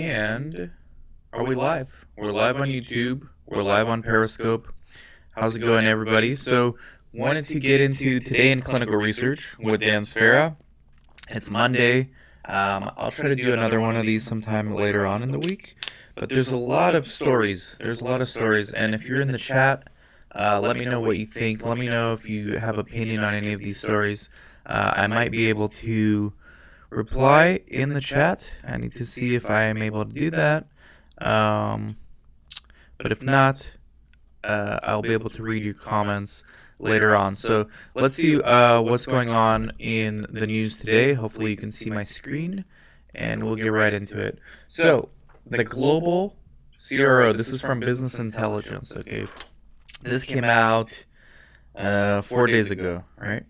And are we live? We're live on YouTube. We're live on Periscope. How's it going, everybody? So, wanted to get into Today in Clinical Research with Dan Sfera. It's Monday. I'll try to do another one of these sometime later on in the week. But there's a lot of stories. And if you're in the chat, let me know what you think. Let me know if you have opinion on any of these stories. I might be able to reply in the chat. I need to see if I am able to do that. But if not, I'll be able to read your comments later on. So let's see what's going on in the news today. Hopefully you can see my screen, and we'll get right into it. So the global CRO, this is from Business Intelligence, okay? This came out 4 days ago, right?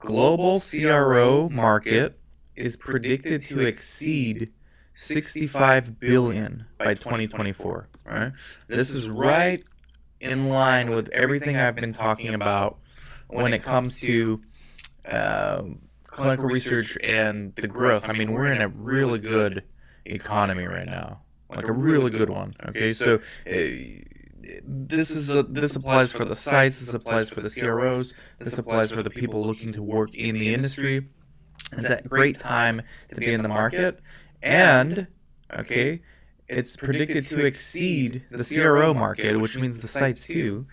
Global CRO market is predicted to exceed 65 billion by 2024, right? This is right in line with everything I've been talking about when it comes to clinical research and the growth. I mean, we're in a really good economy right now, like a really good one, okay? So this applies for the sites, this applies for the CROs, this applies for the people looking to work in the industry. It's a great time to be in the market, and okay, it's predicted to exceed the CRO market, which means the sites too,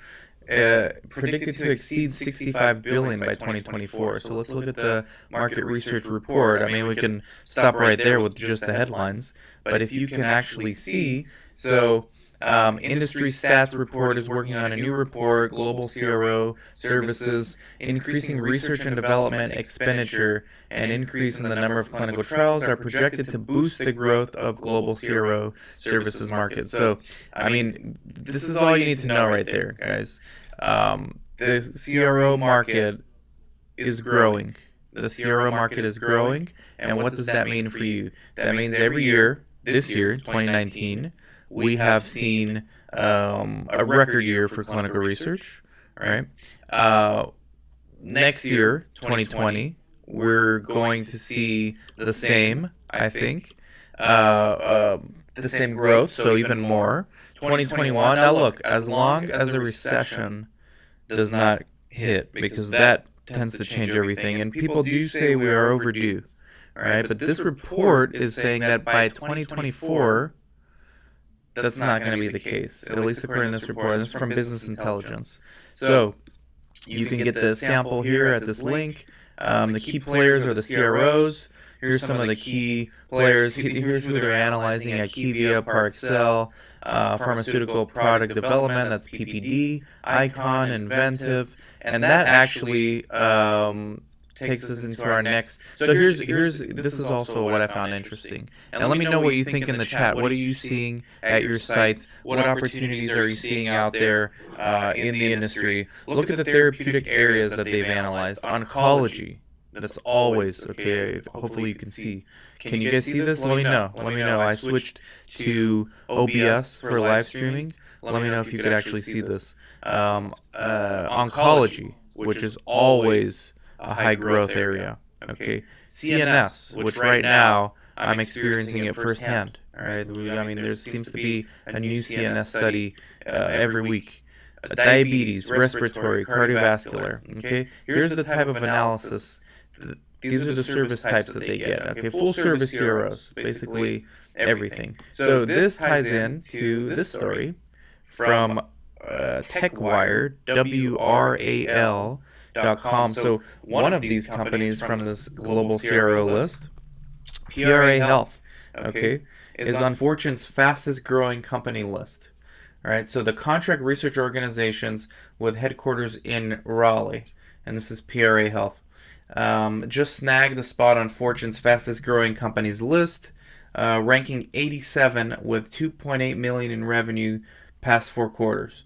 predicted to exceed 65 billion by 2024. So let's look at the market research report. I mean, we can stop right there with just the headlines, but if you can actually see, so Industry Stats Report is working on a new report, Global CRO Services, increasing research and development expenditure and increase in the number of clinical trials are projected to boost the growth of global CRO services market. So, I mean, this is all you need to know right there, guys. The CRO market is growing. The CRO market is growing, and what does that mean for you? That means every year, this year, 2019, we have seen a record year for clinical research, right? Next year, 2020, we're going to see the same, I think, the same growth, so even more. 2021, now look, as long as a recession does not hit, because that tends to change everything, and people do say we are overdue, right? But this report is saying that by 2024, that's not going to be the case, at least according to this report. This is from Business Intelligence. So you can get the sample here at this link. The key players are the CROs. Here's some of the key players. Here's who they're analyzing: IQVIA, Parexel, Pharmaceutical Product Development, that's PPD, Icon, Inventive, and that actually takes us into our next. So this is also what I found interesting. And let me know what you think in the chat. What are you seeing at your sites? What opportunities are you seeing out there in the industry? Look at the therapeutic areas that they've analyzed. Oncology, that's always, okay, hopefully you can see. Can you guys see this? Let me know. I switched to OBS for live streaming. Let me know if you could actually see this. Oncology, which is always a high growth area, okay? CNS, which right now I'm experiencing it firsthand, all right? I mean, there seems to be a new CNS study every week. Diabetes, respiratory, cardiovascular, okay? Here's the type of analysis. These are the service types that they get, okay? Full service CROs, basically everything. So this ties in to this story from TechWire, WRAL.com. So one of these companies from this global CRO list, PRA Health, okay, is on Fortune's fastest growing company list. All right, so the contract research organizations with headquarters in Raleigh, and this is PRA Health, just snagged the spot on Fortune's fastest growing companies list, ranking 87 with 2.8 million in revenue past 4 quarters.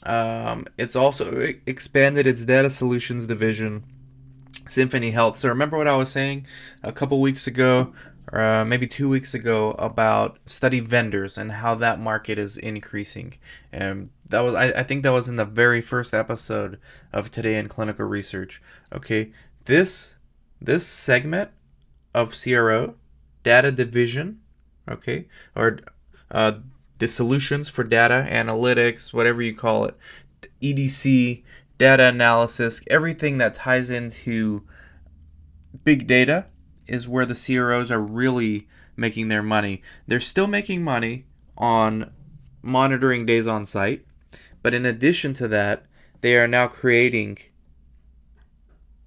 It's also expanded its data solutions division, Symphony Health. So remember what I was saying a couple weeks ago, or maybe 2 weeks ago, about study vendors and how that market is increasing. And that was, I think that was in the very first episode of Today in Clinical Research. Okay, this segment of CRO data division, okay, or uh, the solutions for data analytics, whatever you call it, EDC, data analysis, everything that ties into big data is where the CROs are really making their money. They're still making money on monitoring days on site, but in addition to that, they are now creating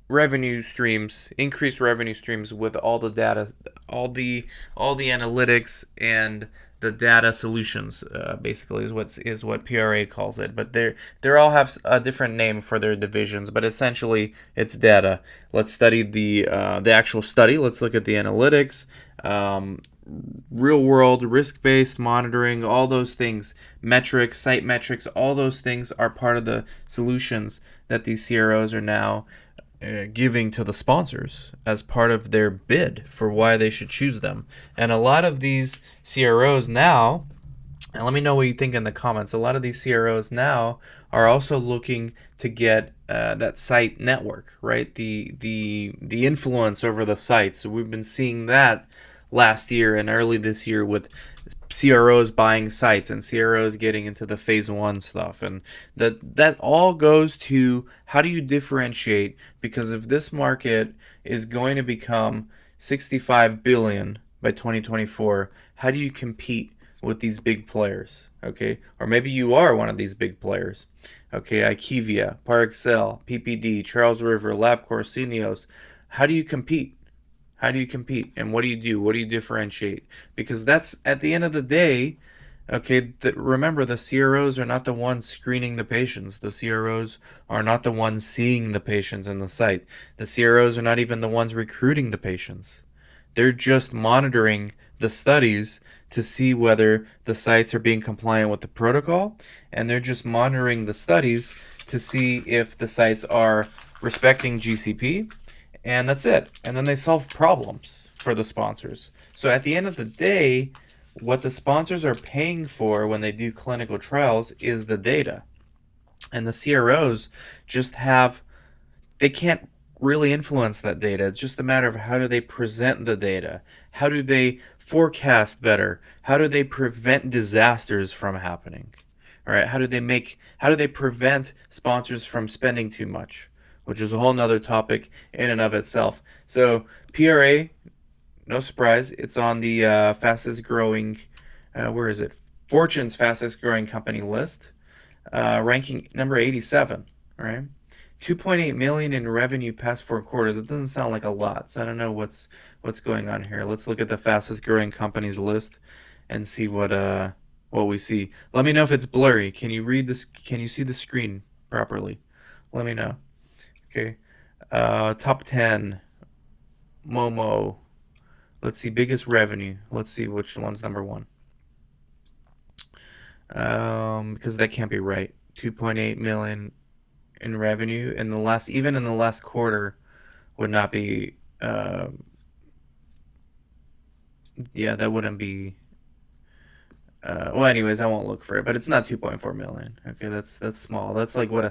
revenue streams, increased revenue streams with all the data, all the analytics and the data solutions. Basically, is what PRA calls it. But they all have a different name for their divisions. But essentially, it's data. Let's study the actual study. Let's look at the analytics. Real world risk based monitoring, all those things, metrics, site metrics, all those things are part of the solutions that these CROs are now giving to the sponsors as part of their bid for why they should choose them. And a lot of these CROs now, and let me know what you think in the comments, a lot of these CROs now are also looking to get that site network, right? The influence over the site. So we've been seeing that last year and early this year with CROs buying sites and CROs getting into the phase one stuff, and that all goes to how do you differentiate, because if this market is going to become 65 billion by 2024, how do you compete with these big players? Okay, or maybe you are one of these big players. Okay, IQVIA, Parexel, PPD, Charles River, LabCorp, Syneos. How do you compete? How do you compete, and what do you do? What do you differentiate? Because that's at the end of the day, okay, remember the CROs are not the ones screening the patients. The CROs are not the ones seeing the patients in the site. The CROs are not even the ones recruiting the patients. They're just monitoring the studies to see whether the sites are being compliant with the protocol, and they're just monitoring the studies to see if the sites are respecting GCP, and that's it. And then they solve problems for the sponsors. So at the end of the day, what the sponsors are paying for when they do clinical trials is the data. And the CROs just they can't really influence that data. It's just a matter of how do they present the data? How do they forecast better? How do they prevent disasters from happening? All right, how do they prevent sponsors from spending too much? Which is a whole nother topic in and of itself. So PRA, no surprise, it's on the fastest growing, where is it? Fortune's fastest growing company list, ranking number 87, right? 2.8 million in revenue past 4 quarters. It doesn't sound like a lot, so I don't know what's going on here. Let's look at the fastest growing companies list and see what we see. Let me know if it's blurry. Can you read this? Can you see the screen properly? Let me know. Okay. Top 10. Momo. Let's see. Biggest revenue. Let's see which one's number one. Because that can't be right. 2.8 million in revenue in the last, even in the last quarter, would not be. Yeah, that wouldn't be. Well, anyways, I won't look for it, but it's not 2.4 million. Okay, that's small. That's like what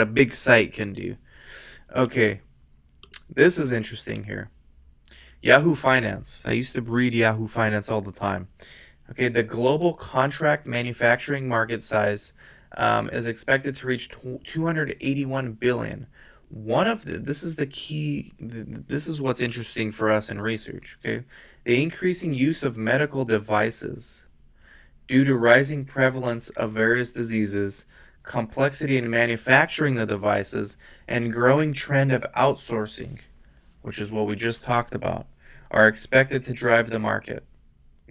a big site can do. Okay, this is interesting here. Yahoo Finance. I used to read Yahoo Finance all the time. Okay, the global contract manufacturing market size is expected to reach 281 billion. This is the key. This is what's interesting for us in research. Okay, the increasing use of medical devices due to rising prevalence of various diseases, complexity in manufacturing the devices, and growing trend of outsourcing, which is what we just talked about, are expected to drive the market.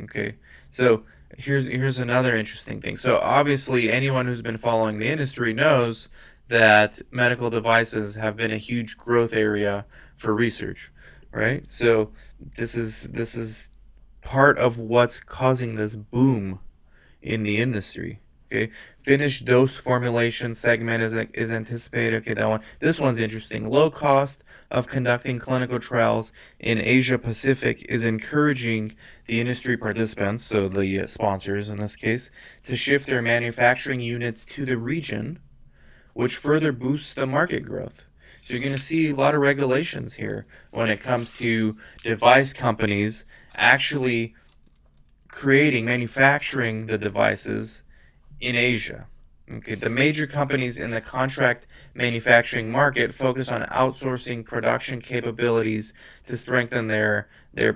Okay, so here's another interesting thing. So obviously, anyone who's been following the industry knows that medical devices have been a huge growth area for research, right? So this is part of what's causing this boom in the industry. Okay, finished dose formulation segment is anticipated. Okay, this one's interesting. Low cost of conducting clinical trials in Asia Pacific is encouraging the industry participants, so the sponsors in this case, to shift their manufacturing units to the region, which further boosts the market growth. So you're going to see a lot of regulations here when it comes to device companies actually manufacturing the devices in Asia. Okay, the major companies in the contract manufacturing market focus on outsourcing production capabilities to strengthen their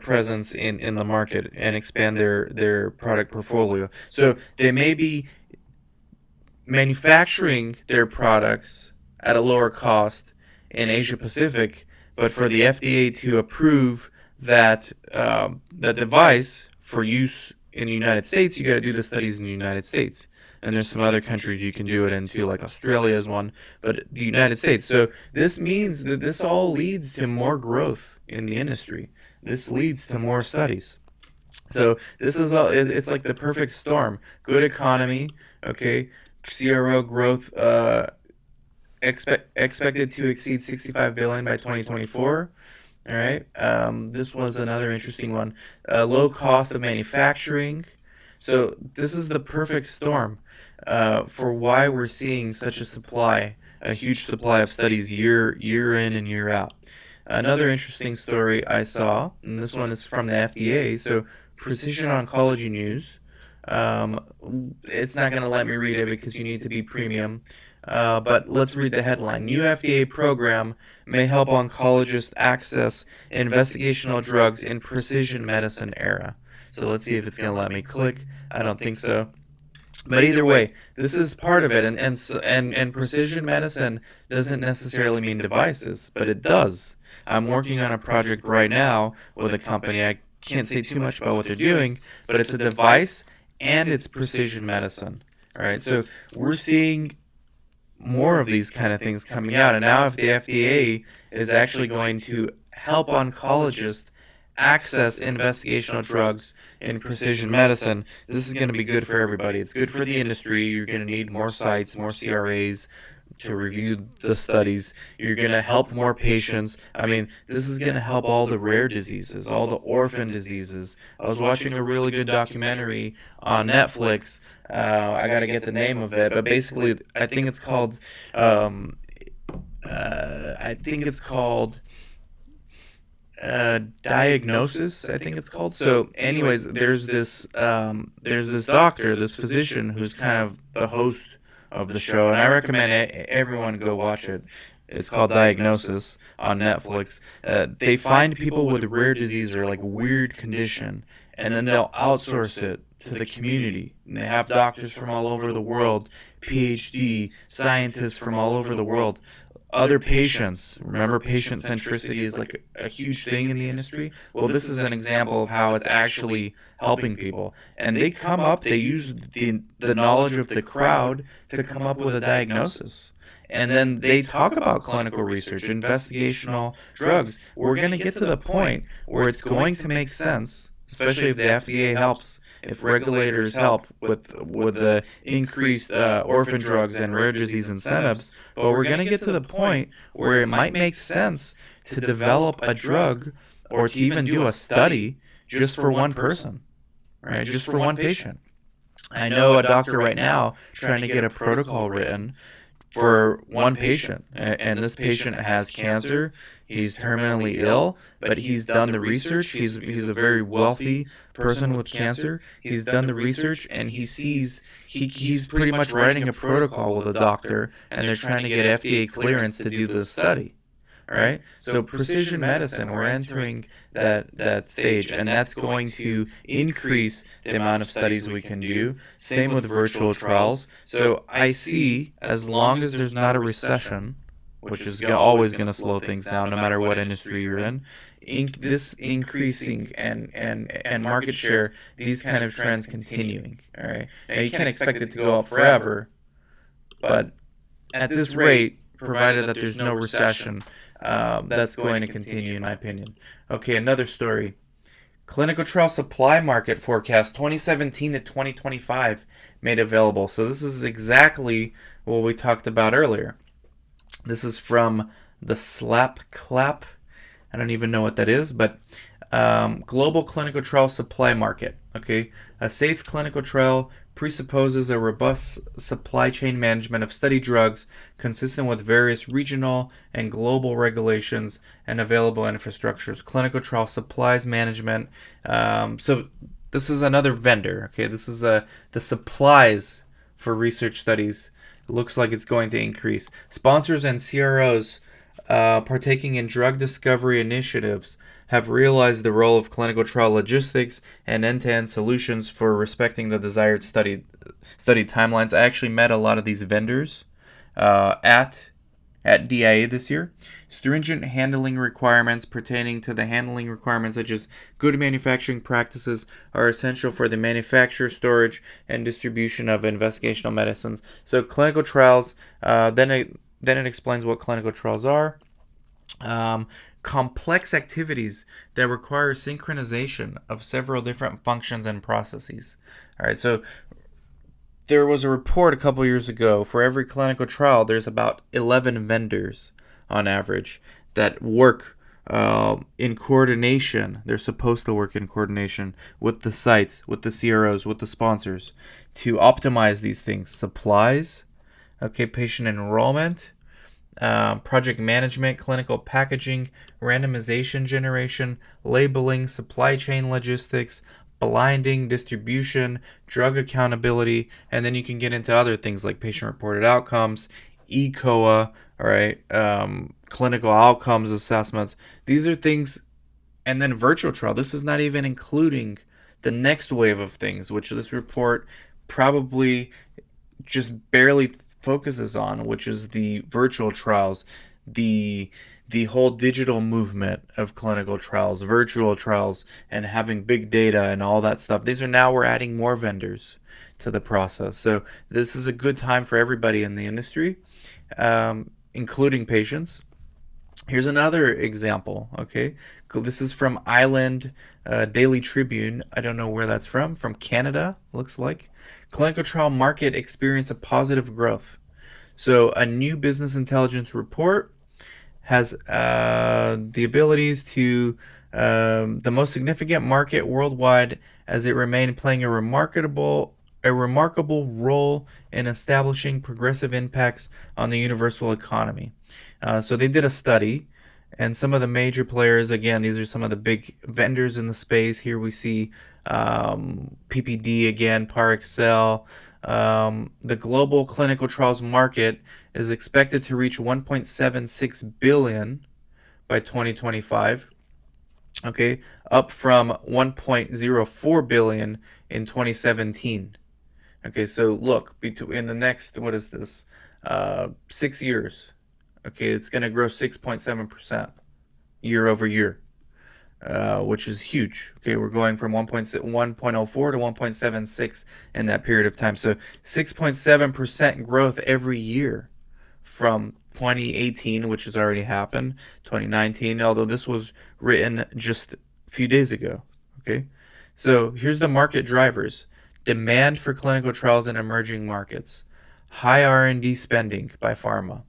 presence in the market and expand their product portfolio. So they may be manufacturing their products at a lower cost in Asia Pacific, but for the FDA to approve that the device for use in the United States, you got to do the studies in the United States. And there's some other countries you can do it in too, like Australia is one, but the United States. So this means that this all leads to more growth in the industry. This leads to more studies. So this is all. It's like the perfect storm. Good economy. Okay, CRO growth expected to exceed 65 billion by 2024. All right. This was another interesting one. Low cost of manufacturing. So this is the perfect storm for why we're seeing such a huge supply of studies year in and year out. Another interesting story I saw, and this one is from the FDA. So Precision Oncology News. It's not going to let me read it because you need to be premium. But let's read the headline. New FDA program may help oncologists access investigational drugs in precision medicine era. So let's see if it's going to let me click. I don't think so. But either way, this is part of it, and precision medicine doesn't necessarily mean devices, but it does. I'm working on a project right now with a company. I can't say too much about what they're doing, but it's a device and it's precision medicine. All right, so we're seeing more of these kind of things coming out, and now if the FDA is actually going to help oncologists access investigational drugs in precision medicine, this is going to be good for everybody. It's good for the industry. You're going to need more sites, more CRAs to review the studies. You're going to help more patients. I mean, this is going to help all the rare diseases, all the orphan diseases. I was watching a really good documentary on Netflix. I got to get the name of it, but basically, I think it's called Diagnosis, I think it's called. So anyways, there's this doctor, this physician, who's kind of the host of the show, and I recommend everyone go watch it. It's called Diagnosis on Netflix. They find people with rare disease or like weird condition, and then they'll outsource it to the community. And they have doctors from all over the world, PhD scientists from all over the world, other patients. Remember, patient centricity is like a huge thing in the industry. Well, this is an example of how it's actually helping people. And they use the knowledge of the crowd to come up with a diagnosis. And then they talk about clinical research, investigational drugs. We're going to get to the point where it's going to make sense, especially if the FDA helps, if regulators help with the increased orphan drugs and rare disease incentives. But we're going to get to the point where it might make sense to develop a drug or to even do a study just for one person, right? Just for one patient. I know a doctor right now trying to get a protocol written for one patient, and this patient has cancer. He's terminally ill, but he's done the research. He's a very wealthy person with cancer. He's done the research, and he's pretty much writing a protocol with a doctor, and they're trying to get FDA clearance to do this study. All right, so precision medicine, we're entering that stage, and that's going to increase the amount of studies we can do. Same with virtual trials. So I see, as long as there's not a recession, which is always going to slow things down no matter what industry you're in, this increasing and market share, these kind of trends continuing. All right, now you can't expect it to go up forever, but at this rate, provided that there's no recession, that's going to continue, in my opinion. Okay, another story. Clinical trial supply market forecast 2017 to 2025 made available. So this is exactly what we talked about earlier. This is from the Slap Clap. I don't even know what that is, but global clinical trial supply market. Okay, a safe clinical trial presupposes a robust supply chain management of study drugs consistent with various regional and global regulations and available infrastructures. Clinical trial supplies management. So This is another vendor. Okay, this is the supplies for research studies. It looks like it's going to increase. Sponsors and CROs partaking in drug discovery initiatives have realized the role of clinical trial logistics and end-to-end solutions for respecting the desired study timelines. I actually met a lot of these vendors at DIA this year. Stringent handling requirements pertaining to the handling requirements such as good manufacturing practices are essential for the manufacture, storage, and distribution of investigational medicines. So clinical trials, then it explains what clinical trials are. Complex activities that require synchronization of several different functions and processes. All right, so there was a report a couple years ago. For every clinical trial, there's about 11 vendors on average that work in coordination. They're supposed to work in coordination with the sites, with the CROs, with the sponsors to optimize these things. Supplies, okay, patient enrollment, project management, clinical packaging, randomization generation, labeling, supply chain logistics, blinding, distribution, drug accountability, and then you can get into other things like patient-reported outcomes, ECOA, all right, clinical outcomes assessments. These are things, and then virtual trial. This is not even including the next wave of things, which this report probably just barely focuses on, which is the virtual trials, the whole digital movement of clinical trials, virtual trials, and having big data and all that stuff. These are now we're adding more vendors to the process. So this is a good time for everybody in the industry, including patients. Here's another example, okay? This is from Island Daily Tribune. I don't know where that's from Canada, looks like. Clinical trial market experience a positive growth. So a new business intelligence report has the abilities to the most significant market worldwide as it remained playing a remarkable role in establishing progressive impacts on the universal economy. So they did a study, and some of the major players, again, these are some of the big vendors in the space. Here we see PPD again, par excel. The global clinical trials market is expected to reach 1.76 billion by 2025. Okay, up from 1.04 billion in 2017. Okay, so look, in the next, what is this, 6 years, okay, it's going to grow 6.7% year over year, which is huge. Okay, we're going from 1.04 to 1.76 in that period of time. So 6.7% growth every year from 2018, which has already happened, 2019, although this was written just a few days ago. Okay, so here's the market drivers. Demand for clinical trials in emerging markets, high R&D spending by pharma,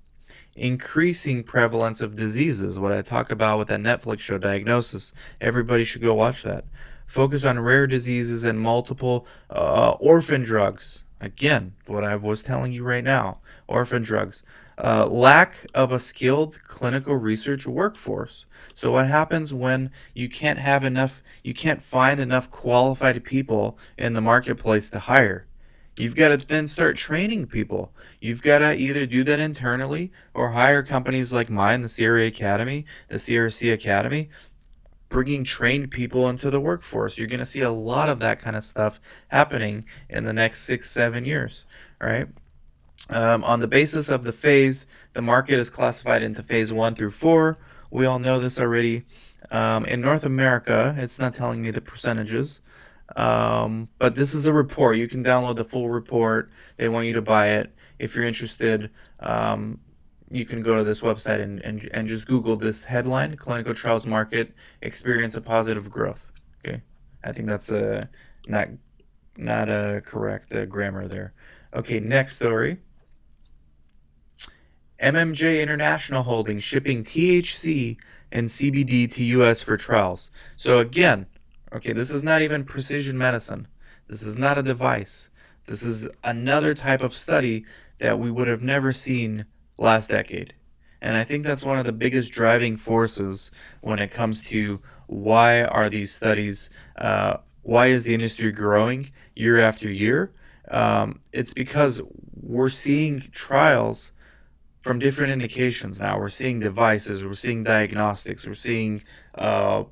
increasing prevalence of diseases, what I talk about with that Netflix show, Diagnosis. Everybody should go watch that. Focus on rare diseases and multiple orphan drugs. Again, what I was telling you right now, orphan drugs. Lack of a skilled clinical research workforce. So what happens when you can't find enough qualified people in the marketplace to hire? You've got to then start training people. You've got to either do that internally or hire companies like mine, the CRA Academy, the CRC Academy, bringing trained people into the workforce. You're going to see a lot of that kind of stuff happening in the next 6-7 years, all right? On the basis of the phase, the market is classified into phase 1 through 4. We all know this already. In North America, it's not telling me the percentages, but this is a report. You can download the full report. They want you to buy it. If you're interested, you can go to this website and just Google this headline, Clinical Trials Market Experience a Positive Growth. Okay, I think that's not a correct grammar there. Okay, next story. MMJ International Holdings shipping THC and CBD to U.S. for trials. So again, okay, this is not even precision medicine. This is not a device. This is another type of study that we would have never seen last decade. And I think that's one of the biggest driving forces when it comes to why are these studies Why is the industry growing year after year? It's because we're seeing trials from different indications now. We're seeing devices, we're seeing diagnostics, we're seeing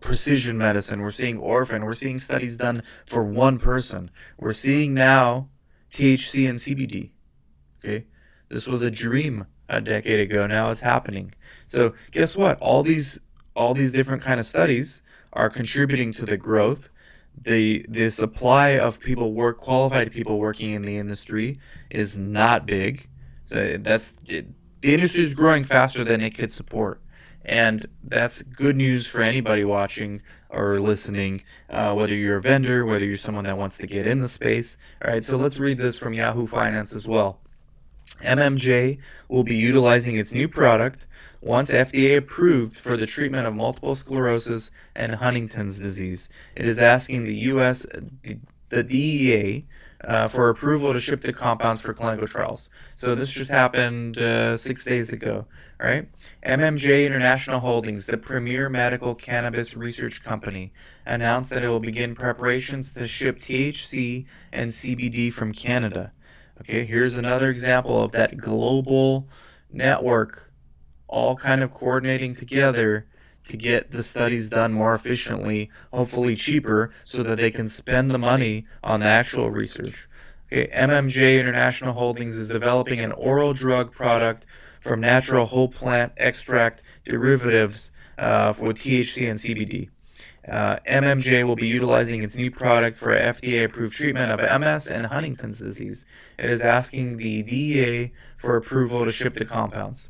precision medicine, we're seeing orphan, we're seeing studies done for one person. We're seeing now THC and CBD. Okay, this was a dream a decade ago. Now it's happening. So guess what? All these different kind of studies are contributing to the growth. The supply of qualified people working in the industry is not big. So the industry is growing faster than it could support, and that's good news for anybody watching or listening, whether you're a vendor, whether you're someone that wants to get in the space. All right, so let's read this from Yahoo Finance as well. MMJ will be utilizing its new product once FDA approved for the treatment of multiple sclerosis and Huntington's disease. It is asking the U.S. the DEA for approval to ship the compounds for clinical trials. So this just happened 6 days ago. All right. MMJ International Holdings, the premier medical cannabis research company, announced that it will begin preparations to ship THC and CBD from Canada. Okay, here's another example of that global network all kind of coordinating together to get the studies done more efficiently, hopefully cheaper, so that they can spend the money on the actual research. Okay, MMJ International Holdings is developing an oral drug product from natural whole plant extract derivatives for THC and CBD. MMJ will be utilizing its new product for FDA-approved treatment of MS and Huntington's disease. It is asking the DEA for approval to ship the compounds.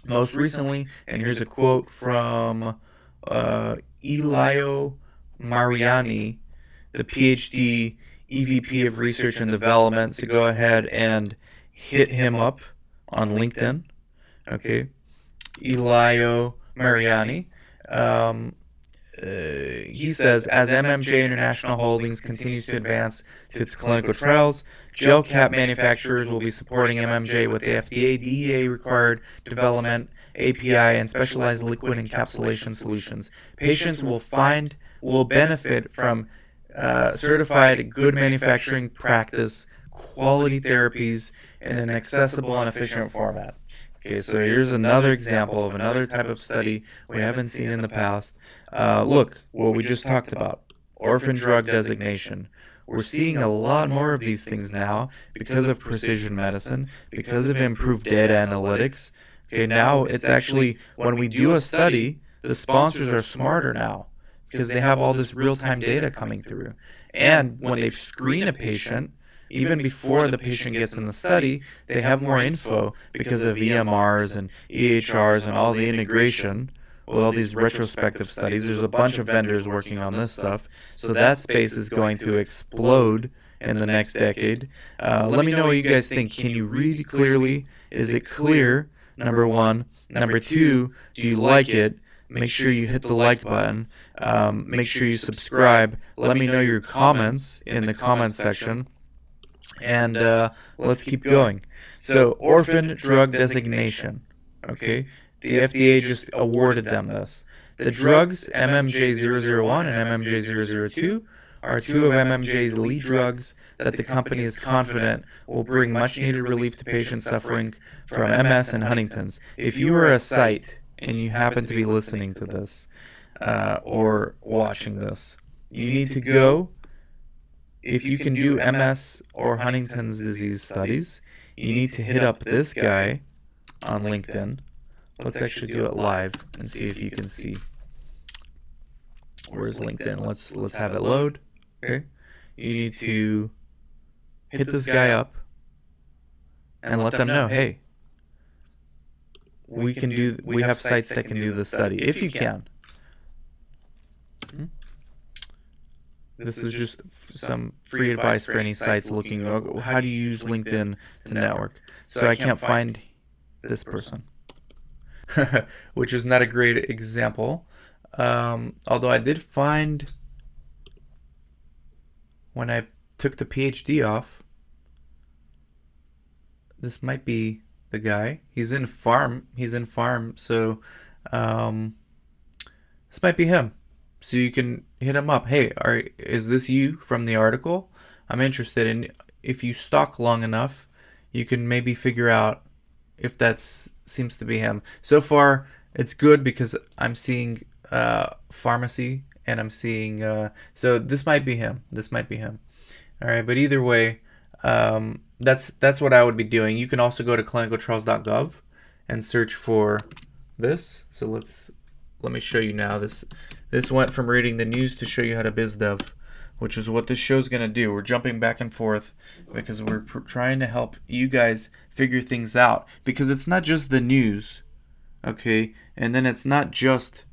Most recently, and here's a quote from Elio Mariani, the PhD EVP of Research and Development, to go ahead and hit him up on LinkedIn. Okay, Elio Mariani. He says, as MMJ International Holdings continues to advance to its clinical trials, gel cap manufacturers will be supporting MMJ with the FDA, DEA required development, API, and specialized liquid encapsulation solutions. Patients will benefit from certified good manufacturing practice, quality therapies in an accessible and efficient format. Okay, so here's another example of another type of study we haven't seen in the past. Look, what we just talked about, orphan drug designation. We're seeing a lot more of these things now because of precision medicine, because of improved data analytics. Okay, now it's actually, when we do a study, the sponsors are smarter now because they have all this real-time data coming through. And when they screen a patient, even before the patient gets in the study, they have more info because of EMRs and EHRs and all the integration with all these retrospective studies. There's a bunch of vendors working on this stuff. So that space is going to explode in the next decade. Let me know what you guys think. Can you read clearly? Is it clear? Number one. Number two, do you like it? Make sure you hit the like button. Make sure you subscribe. Let me know your comments in the comment section. And let's keep going. So, orphan drug designation. Okay, the FDA just awarded them this. The drugs MMJ001 and MMJ002 are two of MMJ's lead drugs that the company is confident will bring much needed relief to patients suffering from MS and Huntington's. If you are a site and you happen to be listening to this or watching this, you need to go. If you can do MS or Huntington's disease studies, you need to hit up this guy on LinkedIn. Let's actually do it live and see if you can see. Where's LinkedIn? Let's have it load. Okay. You need to hit this guy up and let them know, hey, we have sites that can do this study if you can. This is just some free advice for any sites looking, how do you use LinkedIn to network? So I can't find this person, which is not a great example. Although I did find, when I took the PhD off, this might be the guy. He's in farm, so this might be him. So you can hit them up. Hey, is this you from the article? I'm interested in. If you stalk long enough, you can maybe figure out if that's seems to be him. So far, it's good because I'm seeing pharmacy and I'm seeing. So this might be him. This might be him. All right, but either way, that's what I would be doing. You can also go to clinicaltrials.gov and search for this. So let me show you now. This went from reading the news to show you how to biz dev, which is what this show's gonna do. We're jumping back and forth because we're trying to help you guys figure things out, because it's not just the news, okay, and then it's not just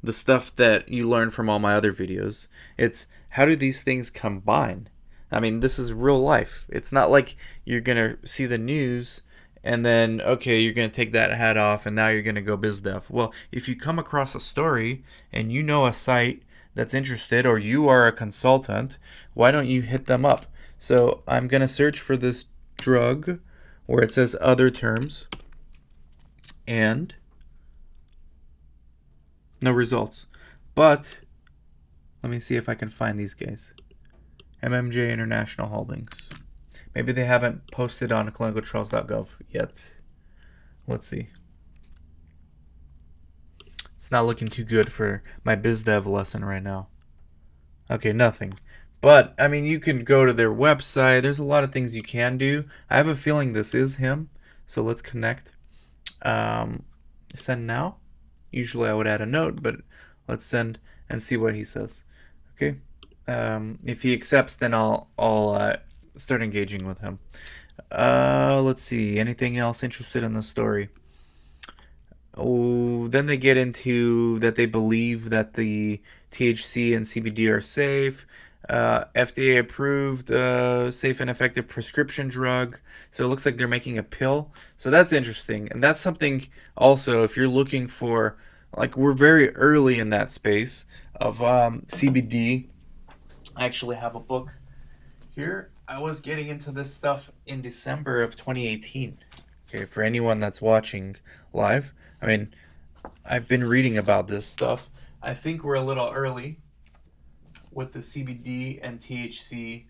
the stuff that you learn from all my other videos. It's how do these things combine? I mean, this is real life. It's not like you're gonna see the news and then, okay, you're gonna take that hat off and now you're gonna go biz dev. Well, if you come across a story and you know a site that's interested, or you are a consultant, why don't you hit them up? So I'm gonna search for this drug where it says other terms, and no results. But let me see if I can find these guys. MMJ International Holdings. Maybe they haven't posted on clinicaltrials.gov yet. Let's see. It's not looking too good for my biz dev lesson right now. Okay, nothing. But, I mean, you can go to their website. There's a lot of things you can do. I have a feeling this is him. So let's connect. Send now. Usually I would add a note, but let's send and see what he says. Okay. If he accepts, then I'll start engaging with him. Let's see. Anything else interested in the story? Oh, then they get into that they believe that the THC and CBD are safe. FDA approved, safe and effective prescription drug. So it looks like they're making a pill. So that's interesting. And that's something also, if you're looking for, like, we're very early in that space of CBD. I actually have a book here. I was getting into this stuff in December of 2018. Okay, for anyone that's watching live, I mean, I've been reading about this stuff. I think we're a little early with the CBD and THC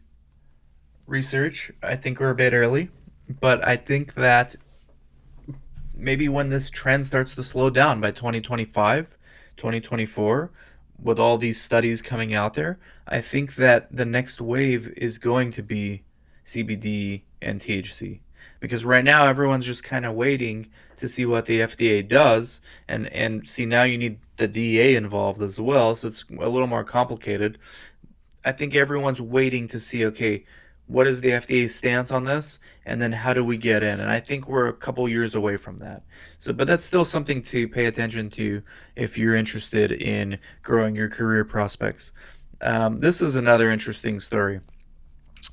research. I think we're a bit early, but I think that maybe when this trend starts to slow down by 2025, 2024, with all these studies coming out there, I think that the next wave is going to be CBD and THC. Because right now everyone's just kind of waiting to see what the FDA does, and see, now you need the DEA involved as well, so it's a little more complicated. I think everyone's waiting to see, okay, what is the FDA's stance on this, and then how do we get in? And I think we're a couple years away from that. So, but that's still something to pay attention to if you're interested in growing your career prospects. This is another interesting story.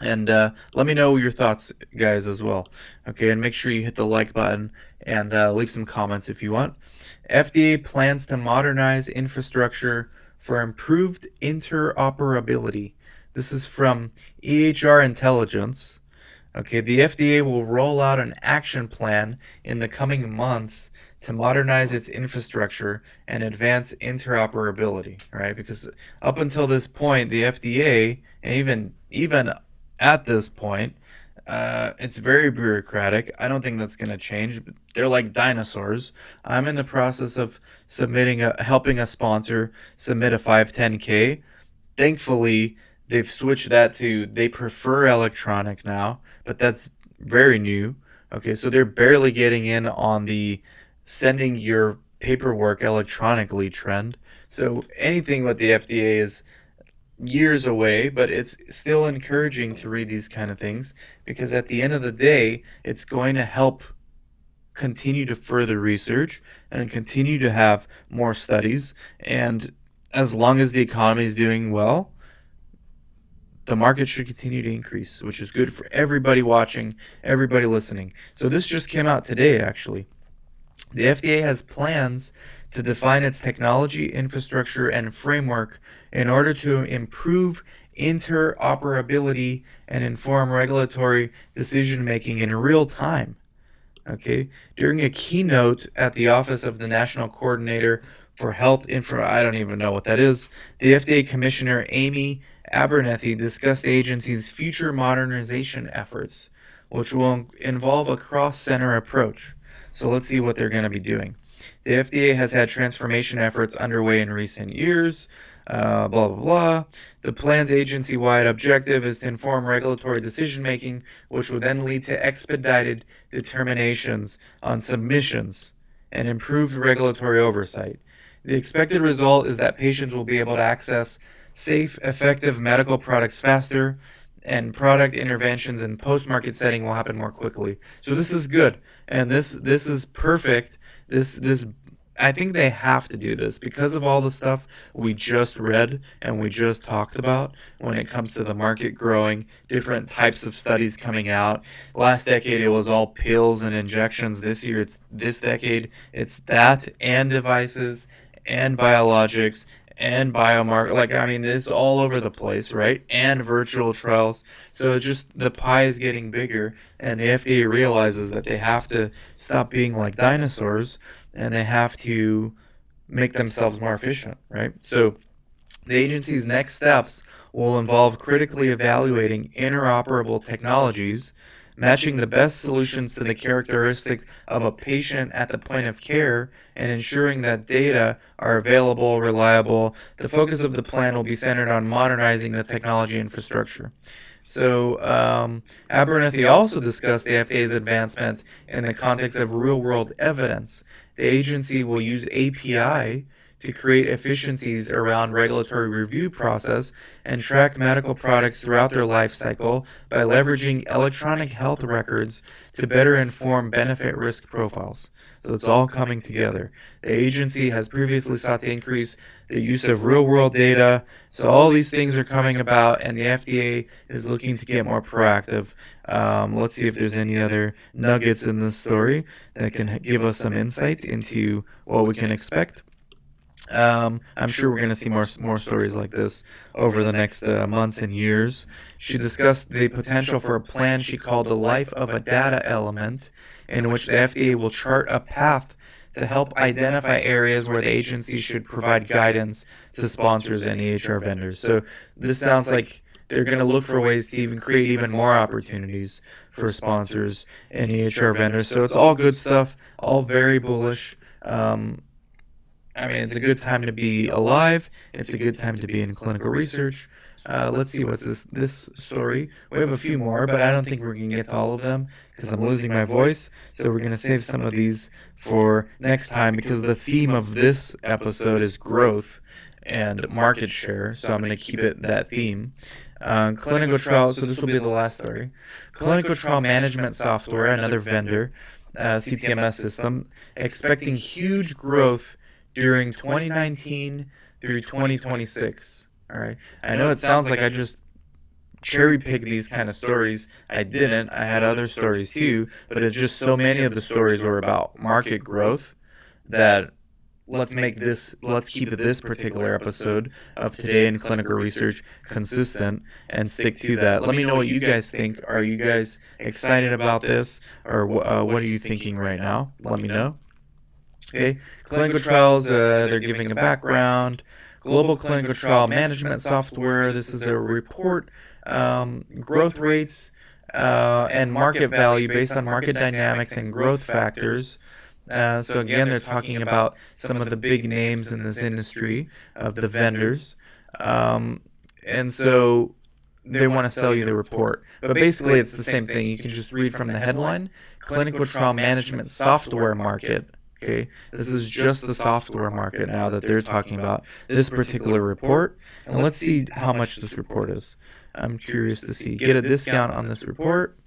And let me know your thoughts, guys, as well. Okay, and make sure you hit the like button and leave some comments if you want. FDA plans to modernize infrastructure for improved interoperability. This is from EHR Intelligence. Okay, the FDA will roll out an action plan in the coming months to modernize its infrastructure and advance interoperability, right? Because up until this point, the FDA, and even at this point, it's very bureaucratic. I don't think that's going to change. They're like dinosaurs. I'm in the process of helping a sponsor submit a 510K. Thankfully, they've switched that to they prefer electronic now, but that's very new. Okay, so they're barely getting in on the sending your paperwork electronically trend. So anything with the FDA is years away, but it's still encouraging to read these kind of things, because at the end of the day, it's going to help continue to further research and continue to have more studies. And as long as the economy is doing well, the market should continue to increase, which is good for everybody watching, everybody listening. So this just came out today, actually. The FDA has plans to define its technology, infrastructure, and framework in order to improve interoperability and inform regulatory decision-making in real time. Okay, during a keynote at the Office of the National Coordinator for health info. I don't even know what that is. The FDA Commissioner Amy Abernethy discussed the agency's future modernization efforts, which will involve a cross-center approach. So let's see what they're going to be doing. The FDA has had transformation efforts underway in recent years. Blah, blah, blah. The plan's agency-wide objective is to inform regulatory decision-making, which will then lead to expedited determinations on submissions and improved regulatory oversight. The expected result is that patients will be able to access safe, effective medical products faster, and product interventions in post-market setting will happen more quickly. So this is good, and this is perfect. This I think they have to do this because of all the stuff we just read and we just talked about when it comes to the market growing, different types of studies coming out. Last decade, it was all pills and injections. This decade, it's that and devices and biologics and biomarker. Like, I mean, it's all over the place, right? And virtual trials. So it just, the pie is getting bigger, and the FDA realizes that they have to stop being like dinosaurs, and they have to make themselves more efficient, right? So the agency's next steps will involve critically evaluating interoperable technologies, matching the best solutions to the characteristics of a patient at the point of care, and ensuring that data are available, reliable. The focus of the plan will be centered on modernizing the technology infrastructure. So Abernethy also discussed the FDA's advancement in the context of real-world evidence. The agency will use API to create efficiencies around regulatory review process and track medical products throughout their life cycle by leveraging electronic health records to better inform benefit risk profiles. So it's all coming together. The agency has previously sought to increase the use of real-world data. So all these things are coming about, and the FDA is looking to get more proactive. Let's see if there's any other nuggets in this story that can give us some insight into what we can expect. I'm sure we're going to see more stories like this over the next months and years. She discussed the potential for a plan she called the life of a data element, in which the FDA will chart a path to help identify areas where the agency should provide guidance to sponsors and EHR vendors. So this sounds like they're going to look for ways to even create even more opportunities for sponsors and EHR vendors. So it's all good stuff, all very bullish. I mean, it's a good time to be alive. It's a good time to be in clinical research. Let's see what's this story. We have a few more, but I don't think we're going to get to all of them because I'm losing my voice. So we're going to save some of these for next time because the theme of this episode is growth and market share. So I'm going to keep it that theme. Clinical trial. So this will be the last story. Clinical trial management software, another vendor, CTMS system, expecting huge growth during 2019 through 2026. All right. I know it sounds like I just cherry picked these kind of stories. I didn't. I had other stories too, but it's just so many of the stories were about market growth that let's keep this particular episode of Today in Clinical Research consistent and stick to that. Let me know what you guys think. Are you guys excited about this, or what are you thinking right now? Let me know. Okay, clinical trials, they're giving a background. Global clinical trial management software, this is a report, growth rates and market value based on market dynamics and growth factors. So again, they're talking about some of the big names in this industry of the vendors. And so they want to sell you the report. But basically, it's the same thing. You can just read from the headline, clinical trial management software market. Okay, this is just the software market now that they're talking about, this particular report. And let's see how much this report is. I'm curious to see. Get a discount on this report.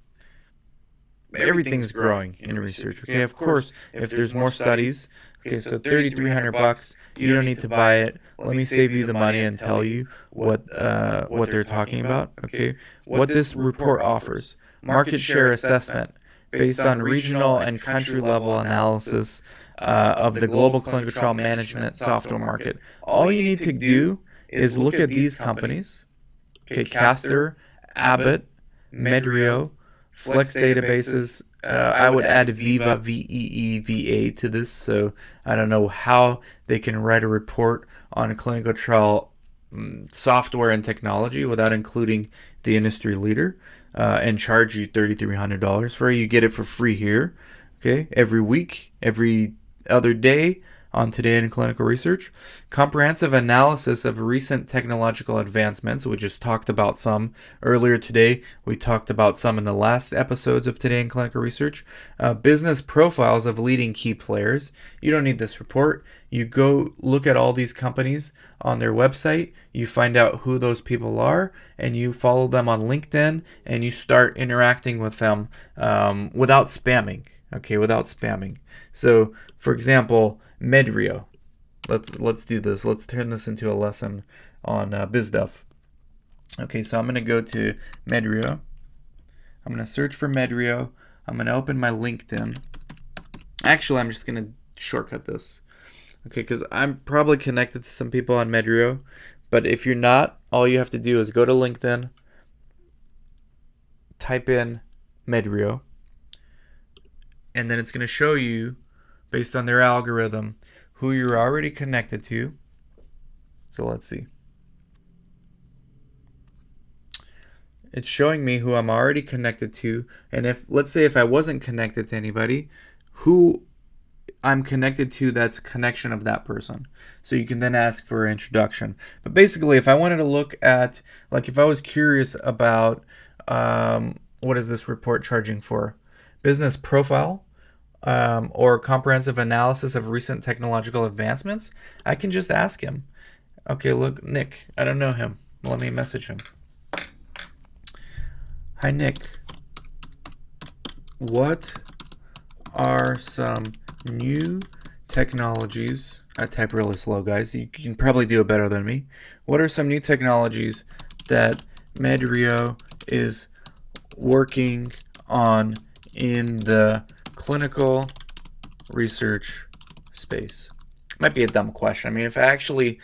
Everything's growing in research. Okay, of course, if there's more studies. Okay, so $3,300. You don't need to buy it. Let me save you the money and tell you what they're talking about. Okay, what this report offers: market share assessment based on regional and country level analysis of the global clinical trial management software market. All you need to do is look at these companies. Okay, Castor, Abbott, Medrio, Flex Databases, I would add Viva, VEEVA to this. So I don't know how they can write a report on a clinical trial software and technology without including the industry leader and charge you $3,300 for it. You get it for free here, okay, every week, every other day on Today in Clinical Research. Comprehensive analysis of recent technological advancements. We just talked about some earlier today. We talked about some in the last episodes of Today in Clinical Research. Business profiles of leading key players. You don't need this report. You go look at all these companies on their website. You find out who those people are, and you follow them on LinkedIn, and you start interacting with them without spamming. Okay, without spamming. So, for example, Medrio. Let's do this. Let's turn this into a lesson on BizDev. Okay, so I'm going to go to Medrio. I'm going to search for Medrio. I'm going to open my LinkedIn. Actually, I'm just going to shortcut this. Okay, because I'm probably connected to some people on Medrio. But if you're not, all you have to do is go to LinkedIn, type in Medrio, and then it's going to show you, based on their algorithm, who you're already connected to. So let's see. It's showing me who I'm already connected to. And if, let's say if I wasn't connected to anybody, who I'm connected to that's a connection of that person. So you can then ask for an introduction. But basically, if I wanted to look at, like if I was curious about what is this report charging for? Business profile, or comprehensive analysis of recent technological advancements, I can just ask him. Okay, look, Nick, I don't know him. Let me message him. Hi, Nick. What are some new technologies? I type really slow, guys. You can probably do it better than me. What are some new technologies that Medrio is working on in the clinical research space? Might be a dumb question. I mean, if I actually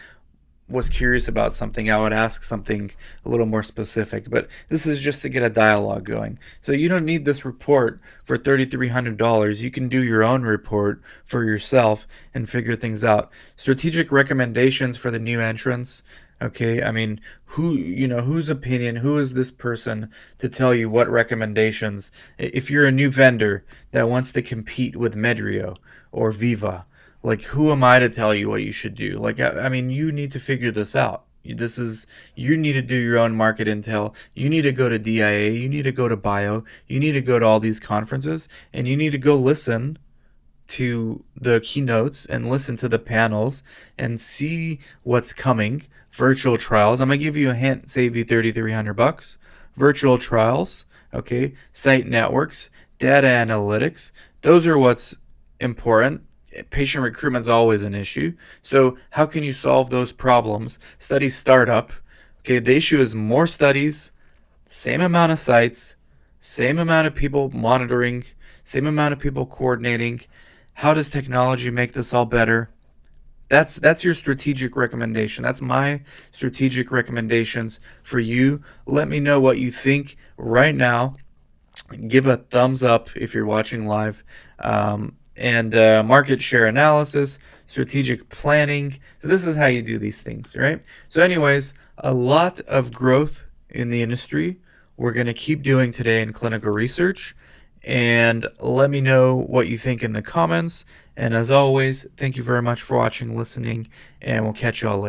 was curious about something, I would ask something a little more specific, but this is just to get a dialogue going. So you don't need this report for $3,300. You can do your own report for yourself and figure things out. Strategic recommendations for the new entrants. Okay, I mean, whose opinion, who is this person to tell you what recommendations? If you're a new vendor that wants to compete with Medrio or Viva, like, who am I to tell you what you should do? Like, I mean, you need to figure this out. You need to do your own market intel. You need to go to DIA. You need to go to Bio. You need to go to all these conferences, and you need to go listen to the keynotes and listen to the panels and see what's coming. Virtual trials. I'm gonna give you a hint, save you $3,300. Virtual trials, okay, site networks, data analytics. Those are what's important. Patient recruitment is always an issue. So how can you solve those problems? Study startup. Okay, the issue is more studies, same amount of sites, same amount of people monitoring, same amount of people coordinating. How does technology make this all better? That's your strategic recommendation. That's my strategic recommendations for you. Let me know what you think right now. Give a thumbs up if you're watching live. And market share analysis, strategic planning. So this is how you do these things, right? So anyways, a lot of growth in the industry. We're going to keep doing today in clinical research. And let me know what you think in the comments. And as always, thank you very much for watching, listening, and we'll catch y'all later.